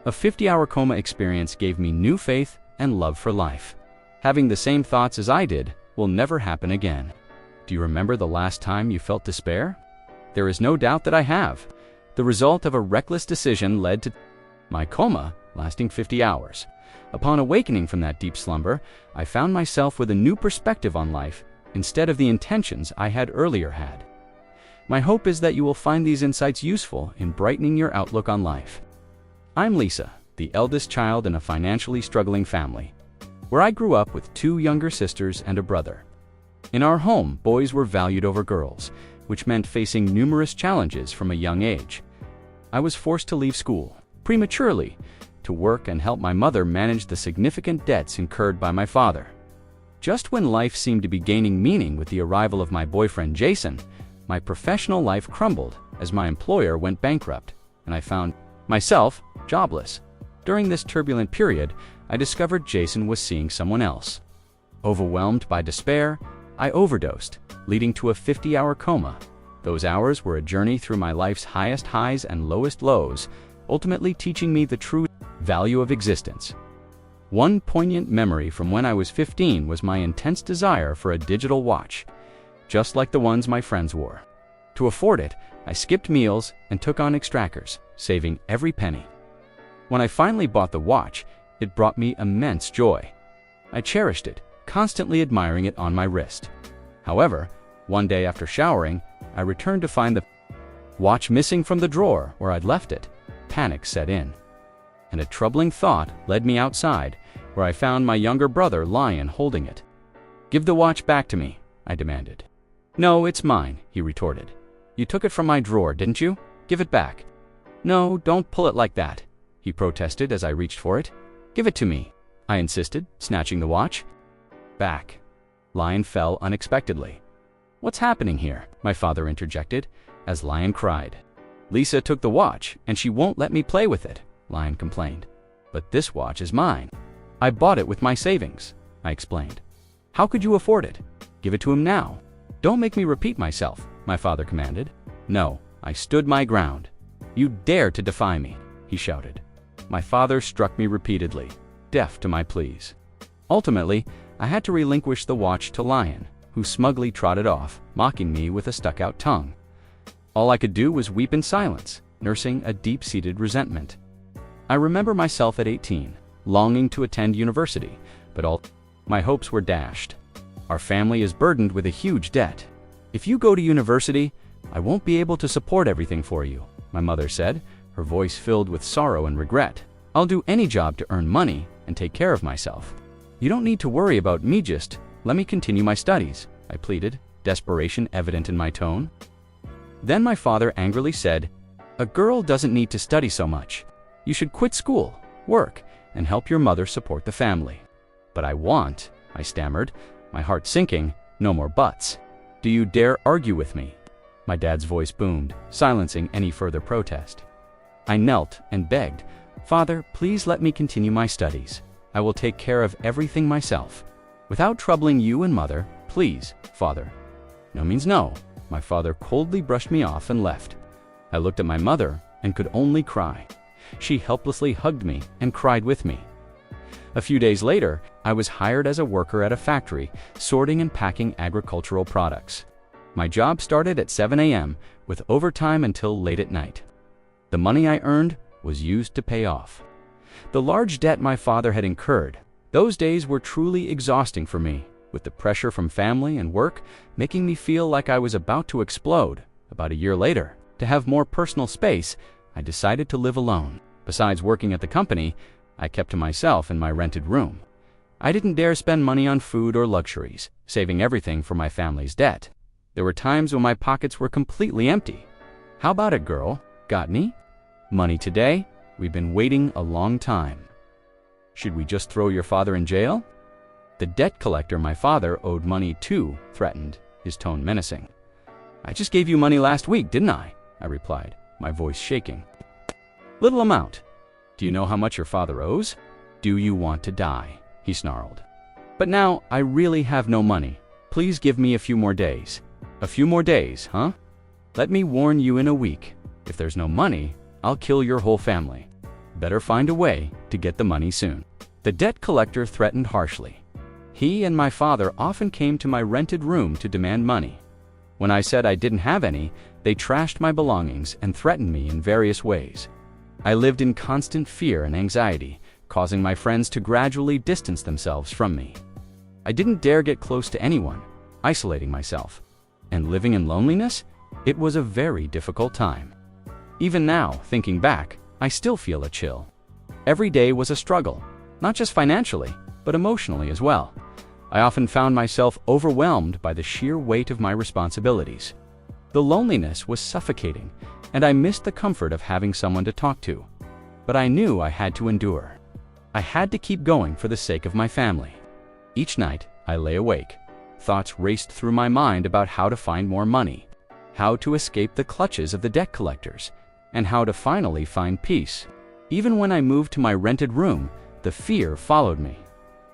A 50-hour coma experience gave me new faith and love for life. Having the same thoughts as I did will never happen again. Do you remember the last time you felt despair? There is no doubt that I have. The result of a reckless decision led to my coma lasting 50 hours. Upon awakening from that deep slumber, I found myself with a new perspective on life instead of the intentions I had earlier had. My hope is that you will find these insights useful in brightening your outlook on life. I'm Lisa, the eldest child in a financially struggling family, where I grew up with 2 younger sisters and a brother. In our home, boys were valued over girls, which meant facing numerous challenges from a young age. I was forced to leave school prematurely to work and help my mother manage the significant debts incurred by my father. Just when life seemed to be gaining meaning with the arrival of my boyfriend Jason, my professional life crumbled as my employer went bankrupt, and I found myself jobless. During this turbulent period, I discovered Jason was seeing someone else. Overwhelmed by despair, I overdosed, leading to a 50-hour coma. Those hours were a journey through my life's highest highs and lowest lows, ultimately teaching me the true value of existence. One poignant memory from when I was 15 was my intense desire for a digital watch, just like the ones my friends wore. To afford it, I skipped meals and took on extractors, saving every penny. When I finally bought the watch, it brought me immense joy. I cherished it, constantly admiring it on my wrist. However, one day after showering, I returned to find the watch missing from the drawer where I'd left it. Panic set in, and a troubling thought led me outside, where I found my younger brother Lion holding it. "Give the watch back to me," I demanded. "No, it's mine," he retorted. "You took it from my drawer, didn't you? Give it back." "No, don't pull it like that," he protested as I reached for it. "Give it to me," I insisted, snatching the watch. "Back." Lion fell unexpectedly. "What's happening here?" my father interjected, as Lion cried. "Lisa took the watch, and she won't let me play with it," Lion complained. "But this watch is mine. I bought it with my savings," I explained. "How could you afford it? Give it to him now." "Don't make me repeat myself," my father commanded. No, I stood my ground. "You dare to defy me," he shouted. My father struck me repeatedly, deaf to my pleas. Ultimately, I had to relinquish the watch to Lion, who smugly trotted off, mocking me with a stuck-out tongue. All I could do was weep in silence, nursing a deep-seated resentment. I remember myself at 18, longing to attend university, but all my hopes were dashed. "Our family is burdened with a huge debt. If you go to university, I won't be able to support everything for you," my mother said, her voice filled with sorrow and regret. "I'll do any job to earn money and take care of myself. You don't need to worry about me, just let me continue my studies," I pleaded, desperation evident in my tone. Then my father angrily said, "A girl doesn't need to study so much. You should quit school, work, and help your mother support the family." "But I want," I stammered, my heart sinking. "No more buts. Do you dare argue with me?" My dad's voice boomed, silencing any further protest. I knelt and begged, "Father, please let me continue my studies. I will take care of everything myself. Without troubling you and mother, please, Father." "No means no." My father coldly brushed me off and left. I looked at my mother and could only cry. She helplessly hugged me and cried with me. A few days later, I was hired as a worker at a factory, sorting and packing agricultural products. My job started at 7 a.m. with overtime until late at night. The money I earned was used to pay off the large debt my father had incurred. Those days were truly exhausting for me, with the pressure from family and work making me feel like I was about to explode. About a year later, to have more personal space, I decided to live alone. Besides working at the company, I kept to myself in my rented room. I didn't dare spend money on food or luxuries, saving everything for my family's debt. There were times when my pockets were completely empty. "How about it, girl? Got any money today? We've been waiting a long time." "Should we just throw your father in jail?" The debt collector my father owed money to threatened, his tone menacing. "I just gave you money last week, didn't I?" I replied, my voice shaking. "Little amount. Do you know how much your father owes?" "Do you want to die?" he snarled. "But now I really have no money. Please give me a few more days." "A few more days, huh? Let me warn you, in a week. If there's no money, I'll kill your whole family." Better find a way to get the money soon. The debt collector threatened harshly. He and my father often came to my rented room to demand money. When I said I didn't have any, they trashed my belongings and threatened me in various ways. I lived in constant fear and anxiety, causing my friends to gradually distance themselves from me. I didn't dare get close to anyone, isolating myself. And living in loneliness? It was a very difficult time. Even now, thinking back, I still feel a chill. Every day was a struggle, not just financially, but emotionally as well. I often found myself overwhelmed by the sheer weight of my responsibilities. The loneliness was suffocating, and I missed the comfort of having someone to talk to. But I knew I had to endure. I had to keep going for the sake of my family. Each night, I lay awake. Thoughts raced through my mind about how to find more money, how to escape the clutches of the debt collectors, and how to finally find peace. Even when I moved to my rented room, the fear followed me.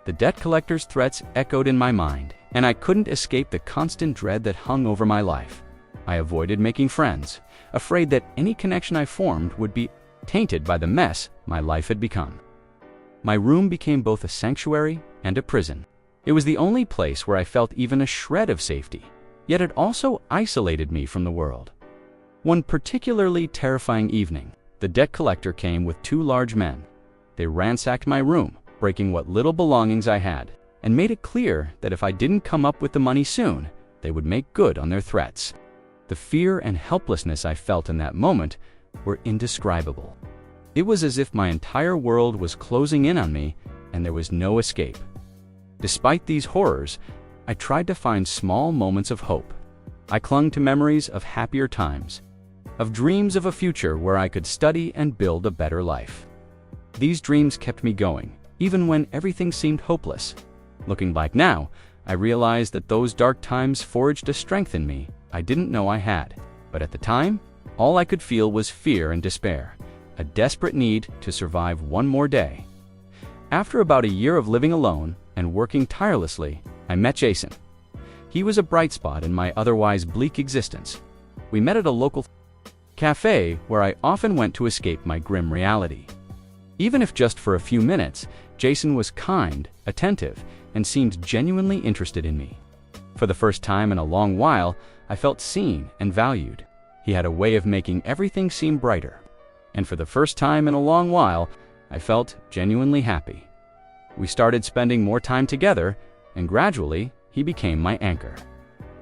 The debt collector's threats echoed in my mind, and I couldn't escape the constant dread that hung over my life. I avoided making friends, afraid that any connection I formed would be tainted by the mess my life had become. My room became both a sanctuary and a prison. It was the only place where I felt even a shred of safety, yet it also isolated me from the world. One particularly terrifying evening, the debt collector came with two large men. They ransacked my room, breaking what little belongings I had, and made it clear that if I didn't come up with the money soon, they would make good on their threats. The fear and helplessness I felt in that moment were indescribable. It was as if my entire world was closing in on me and there was no escape. Despite these horrors, I tried to find small moments of hope. I clung to memories of happier times, of dreams of a future where I could study and build a better life. These dreams kept me going, even when everything seemed hopeless. Looking back now, I realized that those dark times forged a strength in me I didn't know I had. But at the time, all I could feel was fear and despair, a desperate need to survive one more day. After about a year of living alone and working tirelessly, I met Jason. He was a bright spot in my otherwise bleak existence. We met at a local cafe where I often went to escape my grim reality. Even if just for a few minutes, Jason was kind, attentive, and seemed genuinely interested in me. For the first time in a long while, I felt seen and valued. He had a way of making everything seem brighter. And for the first time in a long while, I felt genuinely happy. We started spending more time together, and gradually, he became my anchor.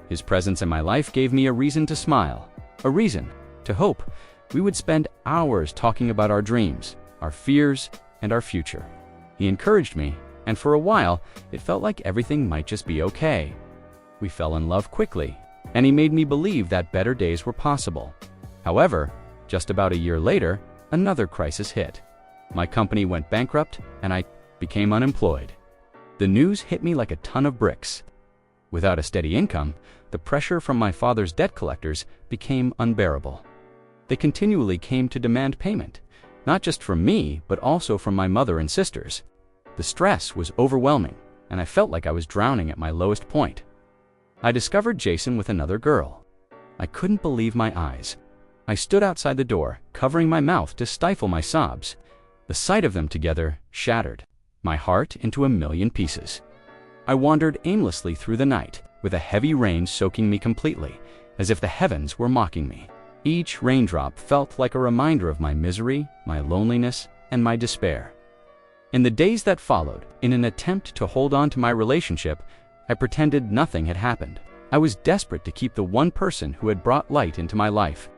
His presence in my life gave me a reason to smile, a reason to hope. We would spend hours talking about our dreams, our fears, and our future. He encouraged me, and for a while, it felt like everything might just be okay. We fell in love quickly, and he made me believe that better days were possible. However, just about a year later, another crisis hit. My company went bankrupt, and I became unemployed. The news hit me like a ton of bricks. Without a steady income, the pressure from my father's debt collectors became unbearable. They continually came to demand payment, not just from me, but also from my mother and sisters. The stress was overwhelming, and I felt like I was drowning at my lowest point. I discovered Jason with another girl. I couldn't believe my eyes. I stood outside the door, covering my mouth to stifle my sobs. The sight of them together shattered my heart into a million pieces. I wandered aimlessly through the night, with a heavy rain soaking me completely, as if the heavens were mocking me. Each raindrop felt like a reminder of my misery, my loneliness, and my despair. In the days that followed, in an attempt to hold on to my relationship, I pretended nothing had happened. I was desperate to keep the one person who had brought light into my life.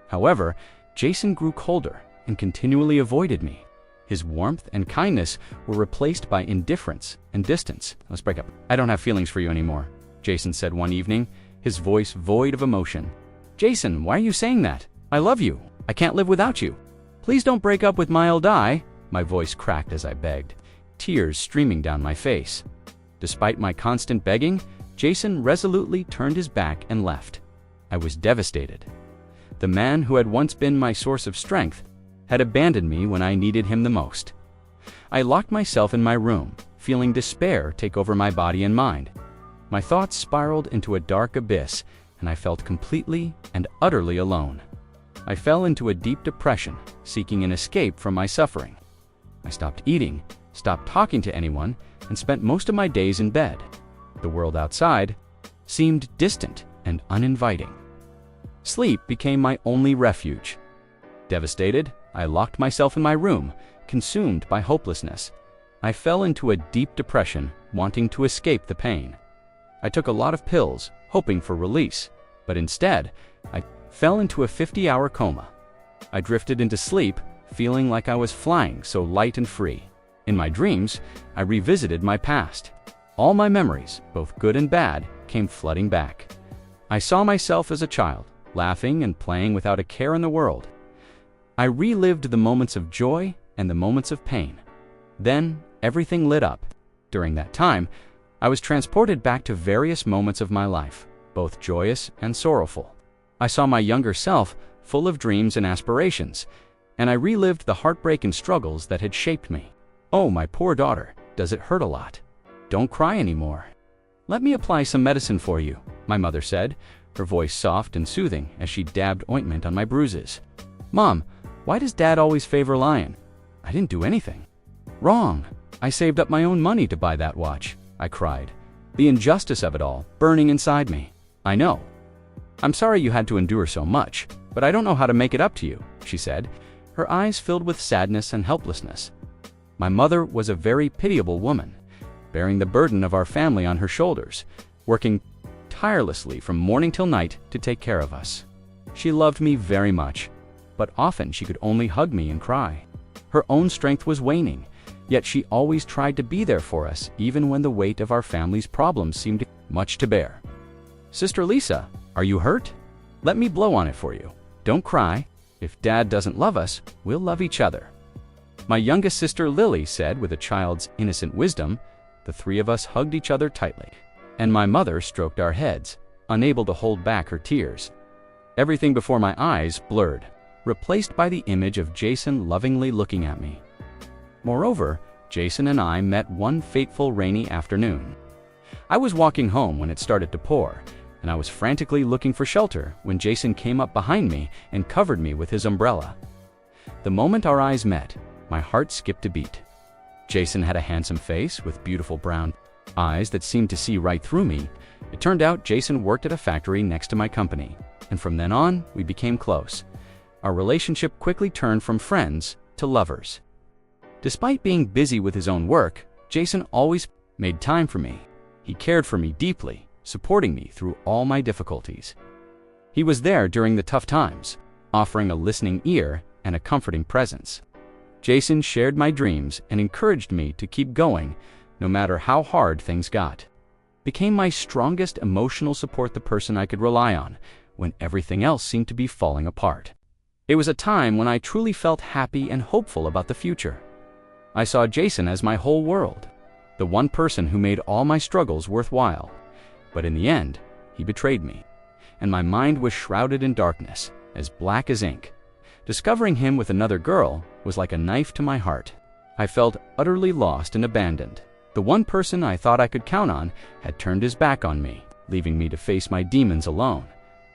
However, Jason grew colder and continually avoided me. His warmth and kindness were replaced by indifference and distance. Let's break up. I don't have feelings for you anymore, Jason said one evening, his voice void of emotion. Jason, why are you saying that? I love you. I can't live without you. Please don't break up with my old I. My voice cracked as I begged, tears streaming down my face. Despite my constant begging, Jason resolutely turned his back and left. I was devastated. The man who had once been my source of strength had abandoned me when I needed him the most. I locked myself in my room, feeling despair take over my body and mind. My thoughts spiraled into a dark abyss, and I felt completely and utterly alone. I fell into a deep depression, seeking an escape from my suffering. I stopped eating, stopped talking to anyone, and spent most of my days in bed. The world outside seemed distant and uninviting. Sleep became my only refuge. Devastated, I locked myself in my room, consumed by hopelessness. I fell into a deep depression, wanting to escape the pain. I took a lot of pills, hoping for release, but instead, I fell into a 50-hour coma. I drifted into sleep, feeling like I was flying so light and free. In my dreams, I revisited my past. All my memories, both good and bad, came flooding back. I saw myself as a child, laughing and playing without a care in the world. I relived the moments of joy and the moments of pain. Then, everything lit up. During that time, I was transported back to various moments of my life, both joyous and sorrowful. I saw my younger self, full of dreams and aspirations, and I relived the heartbreak and struggles that had shaped me. "Oh, my poor daughter, does it hurt a lot? Don't cry anymore. Let me apply some medicine for you," my mother said, her voice soft and soothing as she dabbed ointment on my bruises. "Mom, why does Dad always favor Lion? I didn't do anything." "Wrong. I saved up my own money to buy that watch," I cried, the injustice of it all burning inside me. "I know. I'm sorry you had to endure so much, but I don't know how to make it up to you," she said, her eyes filled with sadness and helplessness. My mother was a very pitiable woman, bearing the burden of our family on her shoulders, working tirelessly from morning till night to take care of us. She loved me very much, but often she could only hug me and cry. Her own strength was waning, yet she always tried to be there for us even when the weight of our family's problems seemed much to bear. "Sister Lisa, are you hurt? Let me blow on it for you. Don't cry. If Dad doesn't love us, we'll love each other," my youngest sister Lily said with a child's innocent wisdom. The three of us hugged each other tightly, and my mother stroked our heads, unable to hold back her tears. Everything before my eyes blurred, replaced by the image of Jason lovingly looking at me. Moreover, Jason and I met one fateful rainy afternoon. I was walking home when it started to pour, and I was frantically looking for shelter when Jason came up behind me and covered me with his umbrella. The moment our eyes met, my heart skipped a beat. Jason had a handsome face with beautiful brown eyes that seemed to see right through me. It turned out Jason worked at a factory next to my company, and from then on, we became close. Our relationship quickly turned from friends to lovers. Despite being busy with his own work, Jason always made time for me. He cared for me deeply, supporting me through all my difficulties. He was there during the tough times, offering a listening ear and a comforting presence. Jason shared my dreams and encouraged me to keep going, no matter how hard things got. Became my strongest emotional support, the person I could rely on when everything else seemed to be falling apart. It was a time when I truly felt happy and hopeful about the future. I saw Jason as my whole world, the one person who made all my struggles worthwhile. But in the end, he betrayed me, and my mind was shrouded in darkness, as black as ink. Discovering him with another girl was like a knife to my heart. I felt utterly lost and abandoned. The one person I thought I could count on had turned his back on me, leaving me to face my demons alone.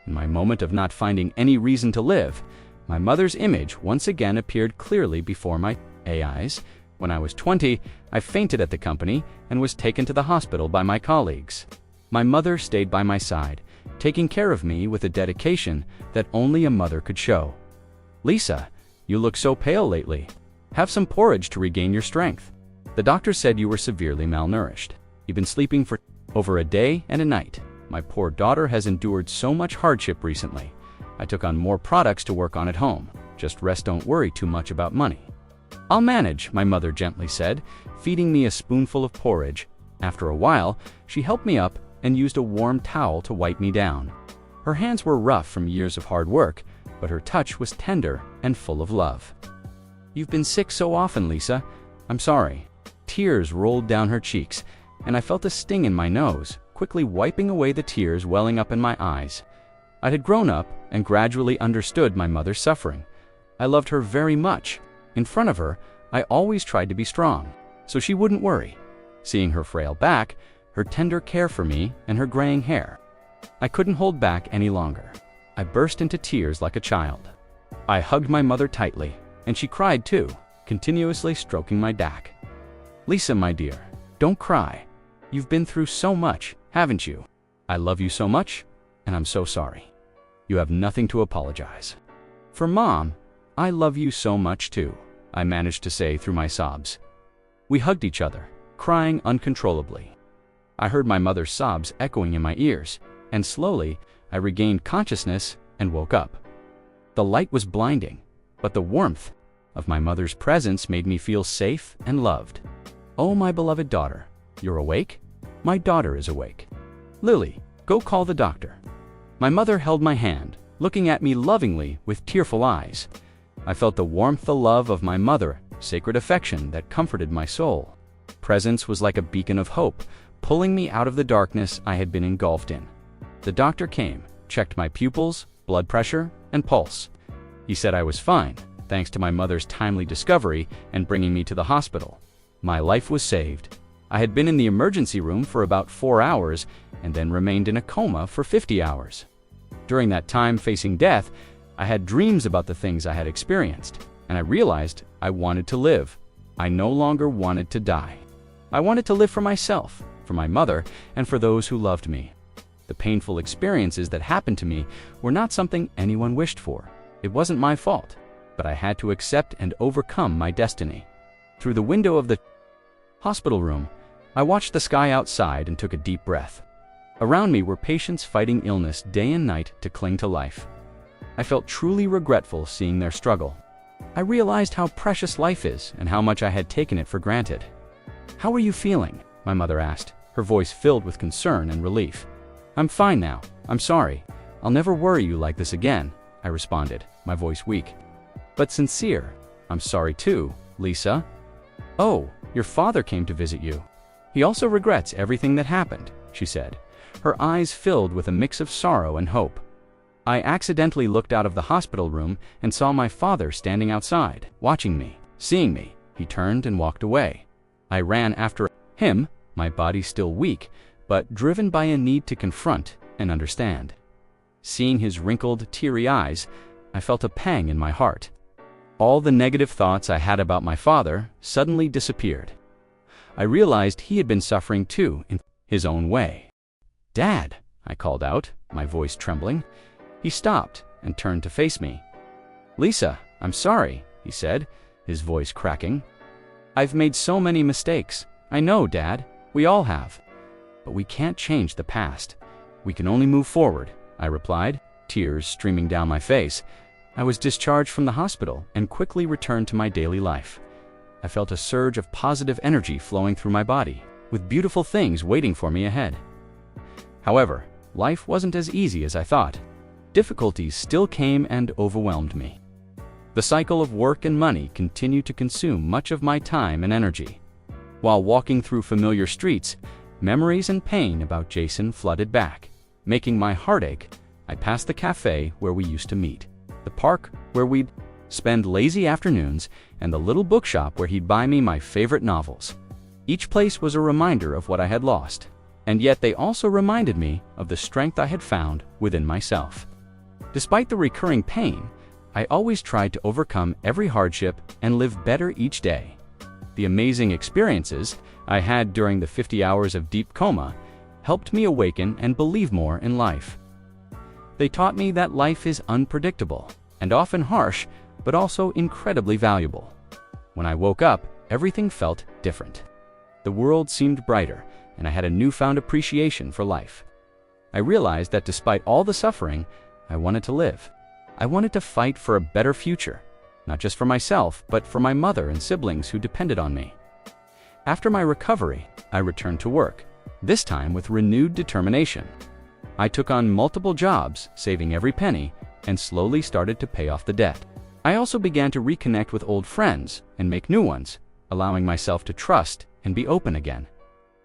In my moment of not finding any reason to live, my mother's image once again appeared clearly before my eyes. When I was 20, I fainted at the company and was taken to the hospital by my colleagues. My mother stayed by my side, taking care of me with a dedication that only a mother could show. "Lisa, you look so pale lately. Have some porridge to regain your strength. The doctor said you were severely malnourished. You've been sleeping for over a day and a night. My poor daughter has endured so much hardship recently. I took on more products to work on at home. Just rest, don't worry too much about money." "I'll manage," my mother gently said, feeding me a spoonful of porridge. After a while, she helped me up and used a warm towel to wipe me down. Her hands were rough from years of hard work, but her touch was tender and full of love. "You've been sick so often, Lisa. I'm sorry." Tears rolled down her cheeks, and I felt a sting in my nose, quickly wiping away the tears welling up in my eyes. I had grown up and gradually understood my mother's suffering. I loved her very much. In front of her, I always tried to be strong, so she wouldn't worry. Seeing her frail back, her tender care for me, and her graying hair, I couldn't hold back any longer. I burst into tears like a child. I hugged my mother tightly, and she cried too, continuously stroking my back. "Lisa, my dear, don't cry. You've been through so much, haven't you? I love you so much, and I'm so sorry. You have nothing to apologize for. Mom, I love you so much too," I managed to say through my sobs. We hugged each other, crying uncontrollably. I heard my mother's sobs echoing in my ears, and slowly I regained consciousness and woke up. The light was blinding, but the warmth of my mother's presence made me feel safe and loved. "Oh, my beloved daughter, you're awake? My daughter is awake. Lily, go call the doctor." My mother held my hand, looking at me lovingly with tearful eyes. I felt the warmth, the love of my mother, sacred affection that comforted my soul. Presence was like a beacon of hope, pulling me out of the darkness I had been engulfed in. The doctor came, checked my pupils, blood pressure, and pulse. He said I was fine, thanks to my mother's timely discovery and bringing me to the hospital. My life was saved. I had been in the emergency room for about 4 hours and then remained in a coma for 50 hours. During that time facing death, I had dreams about the things I had experienced, and I realized I wanted to live. I no longer wanted to die. I wanted to live for myself, for my mother, and for those who loved me. The painful experiences that happened to me were not something anyone wished for. It wasn't my fault, but I had to accept and overcome my destiny. Through the window of the hospital room, I watched the sky outside and took a deep breath. Around me were patients fighting illness day and night to cling to life. I felt truly regretful seeing their struggle. I realized how precious life is and how much I had taken it for granted. "How are you feeling?" my mother asked, her voice filled with concern and relief. "I'm fine now. I'm sorry. I'll never worry you like this again," I responded, my voice weak, but sincere. "I'm sorry too, Lisa." "Oh, your father came to visit you. He also regrets everything that happened," she said, her eyes filled with a mix of sorrow and hope. I accidentally looked out of the hospital room and saw my father standing outside, watching me. Seeing me, he turned and walked away. I ran after him, my body still weak, but driven by a need to confront and understand. Seeing his wrinkled, teary eyes, I felt a pang in my heart. All the negative thoughts I had about my father suddenly disappeared. I realized he had been suffering too in his own way. "Dad," I called out, my voice trembling. He stopped and turned to face me. "Lisa, I'm sorry," he said, his voice cracking. "I've made so many mistakes. I know, Dad, we all have. But we can't change the past. We can only move forward," I replied, tears streaming down my face. I was discharged from the hospital and quickly returned to my daily life. I felt a surge of positive energy flowing through my body, with beautiful things waiting for me ahead. However, life wasn't as easy as I thought. Difficulties still came and overwhelmed me. The cycle of work and money continued to consume much of my time and energy. While walking through familiar streets, memories and pain about Jason flooded back, making my heart ache. I passed the cafe where we used to meet, the park where we'd spend lazy afternoons, and the little bookshop where he'd buy me my favorite novels. Each place was a reminder of what I had lost, and yet they also reminded me of the strength I had found within myself. Despite the recurring pain, I always tried to overcome every hardship and live better each day. The amazing experiences I had during the 50 hours of deep coma helped me awaken and believe more in life. They taught me that life is unpredictable and often harsh, but also incredibly valuable. When I woke up, everything felt different. The world seemed brighter, and I had a newfound appreciation for life. I realized that despite all the suffering, I wanted to live. I wanted to fight for a better future, not just for myself, but for my mother and siblings who depended on me. After my recovery, I returned to work, this time with renewed determination. I took on multiple jobs, saving every penny, and slowly started to pay off the debt. I also began to reconnect with old friends and make new ones, allowing myself to trust and be open again.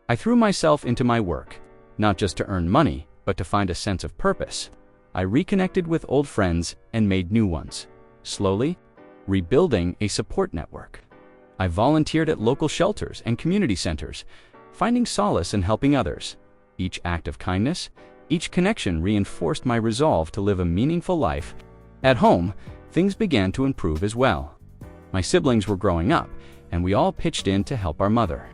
I threw myself into my work, not just to earn money, but to find a sense of purpose. I reconnected with old friends and made new ones, slowly rebuilding a support network. I volunteered at local shelters and community centers, finding solace in helping others. Each act of kindness, each connection reinforced my resolve to live a meaningful life. At home, things began to improve as well. My siblings were growing up, and we all pitched in to help our mother.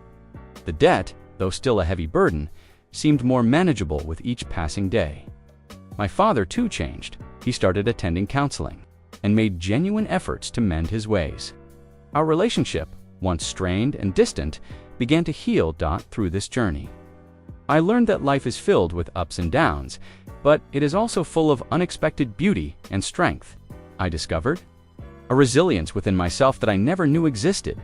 The debt, though still a heavy burden, seemed more manageable with each passing day. My father too changed. He started attending counseling and made genuine efforts to mend his ways. Our relationship, once strained and distant, began to heal through this journey. I learned that life is filled with ups and downs, but it is also full of unexpected beauty and strength. I discovered a resilience within myself that I never knew existed.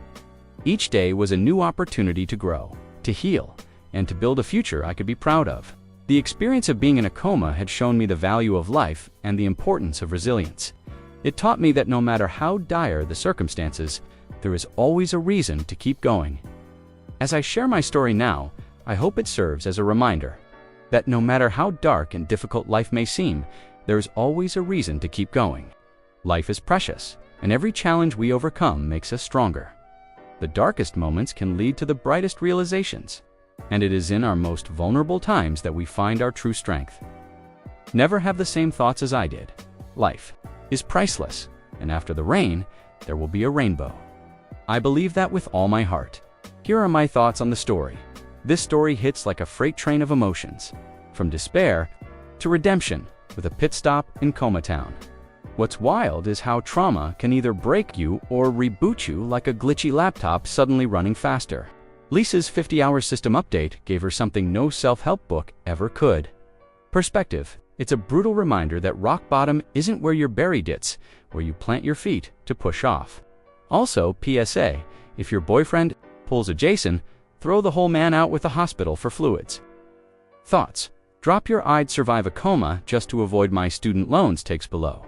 Each day was a new opportunity to grow, to heal, and to build a future I could be proud of. The experience of being in a coma had shown me the value of life and the importance of resilience. It taught me that no matter how dire the circumstances, there is always a reason to keep going. As I share my story now, I hope it serves as a reminder that no matter how dark and difficult life may seem, there is always a reason to keep going. Life is precious, and every challenge we overcome makes us stronger. The darkest moments can lead to the brightest realizations, and it is in our most vulnerable times that we find our true strength. Never have the same thoughts as I did. Life is priceless, and after the rain, there will be a rainbow. I believe that with all my heart. Here are my thoughts on the story. This story hits like a freight train of emotions, from despair to redemption, with a pit stop in Coma Town. What's wild is how trauma can either break you or reboot you like a glitchy laptop suddenly running faster. Lisa's 50-hour system update gave her something no self-help book ever could. Perspective. It's a brutal reminder that rock bottom isn't where you're buried, it's where you plant your feet to push off. Also, PSA, if your boyfriend pulls a Jason, throw the whole man out with the hospital for fluids. Thoughts. Drop your I'd survive a coma just to avoid my student loans takes below.